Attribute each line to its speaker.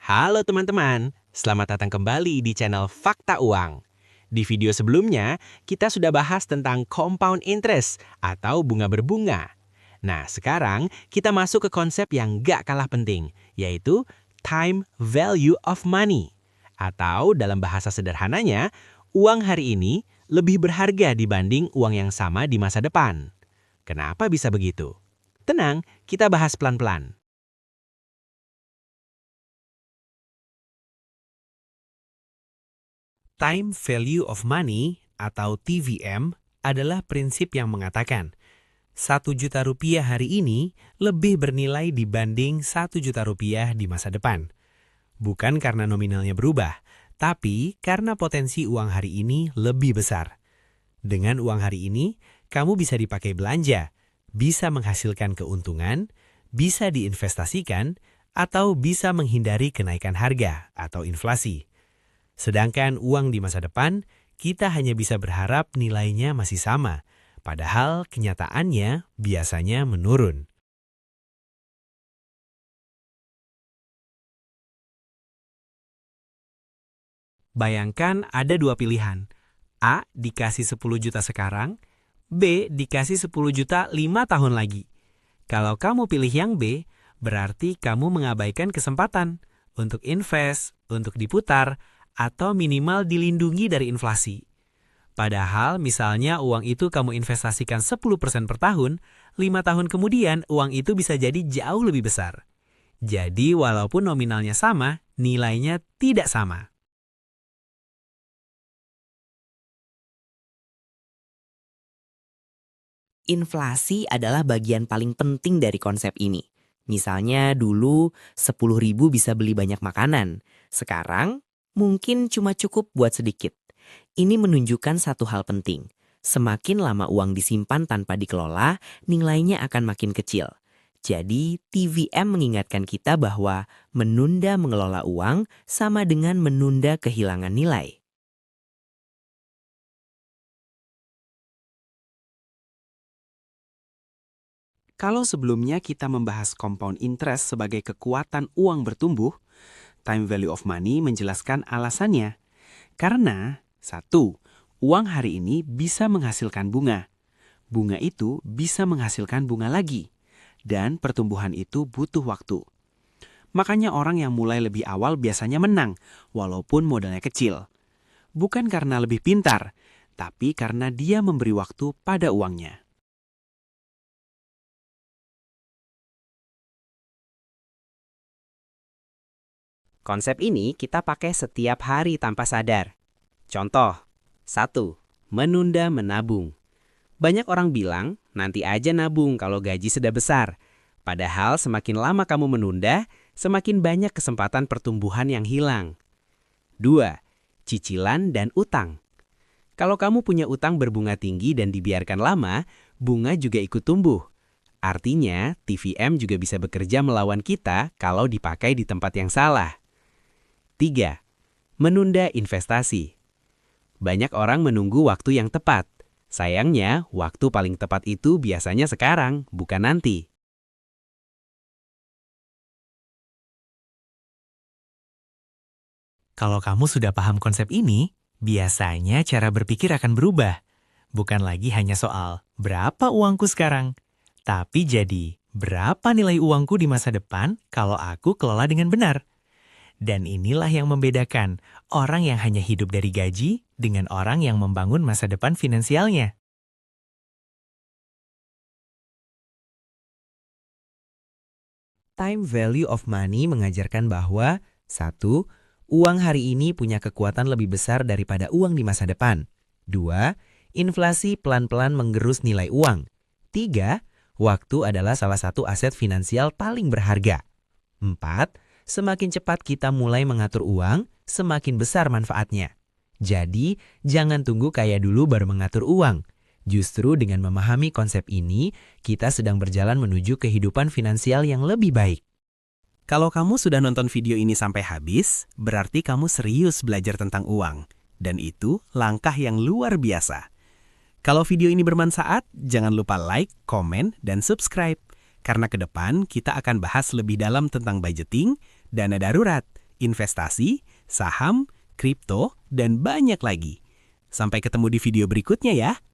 Speaker 1: Halo teman-teman, selamat datang kembali di channel Fakta Uang. Di video sebelumnya, kita sudah bahas tentang compound interest atau bunga berbunga. Nah, sekarang kita masuk ke konsep yang gak kalah penting, yaitu time value of money. Atau dalam bahasa sederhananya, uang hari ini lebih berharga dibanding uang yang sama di masa depan. Kenapa bisa begitu? Tenang, kita bahas pelan-pelan. Time value of money atau TVM adalah prinsip yang mengatakan 1 juta rupiah hari ini lebih bernilai dibanding 1 juta rupiah di masa depan. Bukan karena nominalnya berubah, tapi karena potensi uang hari ini lebih besar. Dengan uang hari ini, kamu bisa dipakai belanja, bisa menghasilkan keuntungan, bisa diinvestasikan, atau bisa menghindari kenaikan harga atau inflasi. Sedangkan uang di masa depan, kita hanya bisa berharap nilainya masih sama, padahal kenyataannya biasanya menurun. Bayangkan ada dua pilihan. A dikasih 10 juta sekarang, B dikasih 10 juta 5 tahun lagi. Kalau kamu pilih yang B, berarti kamu mengabaikan kesempatan untuk invest, untuk diputar, atau minimal dilindungi dari inflasi. Padahal misalnya uang itu kamu investasikan 10% per tahun, 5 tahun kemudian uang itu bisa jadi jauh lebih besar. Jadi walaupun nominalnya sama, nilainya tidak sama.
Speaker 2: Inflasi adalah bagian paling penting dari konsep ini. Misalnya dulu 10.000 bisa beli banyak makanan. Sekarang mungkin cuma cukup buat sedikit. Ini menunjukkan satu hal penting. Semakin lama uang disimpan tanpa dikelola, nilainya akan makin kecil. Jadi TVM mengingatkan kita bahwa menunda mengelola uang sama dengan menunda kehilangan nilai.
Speaker 1: Kalau sebelumnya kita membahas compound interest sebagai kekuatan uang bertumbuh, time value of money menjelaskan alasannya. Karena, satu, uang hari ini bisa menghasilkan bunga. Bunga itu bisa menghasilkan bunga lagi. Dan pertumbuhan itu butuh waktu. Makanya orang yang mulai lebih awal biasanya menang, walaupun modalnya kecil. Bukan karena lebih pintar, tapi karena dia memberi waktu pada uangnya.
Speaker 2: Konsep ini kita pakai setiap hari tanpa sadar. Contoh, 1. Menunda menabung. Banyak orang bilang, nanti aja nabung kalau gaji sudah besar. Padahal semakin lama kamu menunda, semakin banyak kesempatan pertumbuhan yang hilang. 2. Cicilan dan utang. Kalau kamu punya utang berbunga tinggi dan dibiarkan lama, bunga juga ikut tumbuh. Artinya, TVM juga bisa bekerja melawan kita kalau dipakai di tempat yang salah. 3. Menunda investasi. Banyak orang menunggu waktu yang tepat. Sayangnya, waktu paling tepat itu biasanya sekarang, bukan nanti.
Speaker 3: Kalau kamu sudah paham konsep ini, biasanya cara berpikir akan berubah. Bukan lagi hanya soal berapa uangku sekarang, tapi jadi berapa nilai uangku di masa depan kalau aku kelola dengan benar. Dan inilah yang membedakan orang yang hanya hidup dari gaji dengan orang yang membangun masa depan finansialnya.
Speaker 2: Time value of money mengajarkan bahwa 1. Uang hari ini punya kekuatan lebih besar daripada uang di masa depan. 2. Inflasi pelan-pelan menggerus nilai uang. 3. Waktu adalah salah satu aset finansial paling berharga. 4. Semakin cepat kita mulai mengatur uang, semakin besar manfaatnya. Jadi, jangan tunggu kaya dulu baru mengatur uang. Justru dengan memahami konsep ini, kita sedang berjalan menuju kehidupan finansial yang lebih baik.
Speaker 1: Kalau kamu sudah nonton video ini sampai habis, berarti kamu serius belajar tentang uang. Dan itu langkah yang luar biasa. Kalau video ini bermanfaat, jangan lupa like, komen, dan subscribe. Karena ke depan kita akan bahas lebih dalam tentang budgeting, dana darurat, investasi, saham, kripto, dan banyak lagi. Sampai ketemu di video berikutnya ya.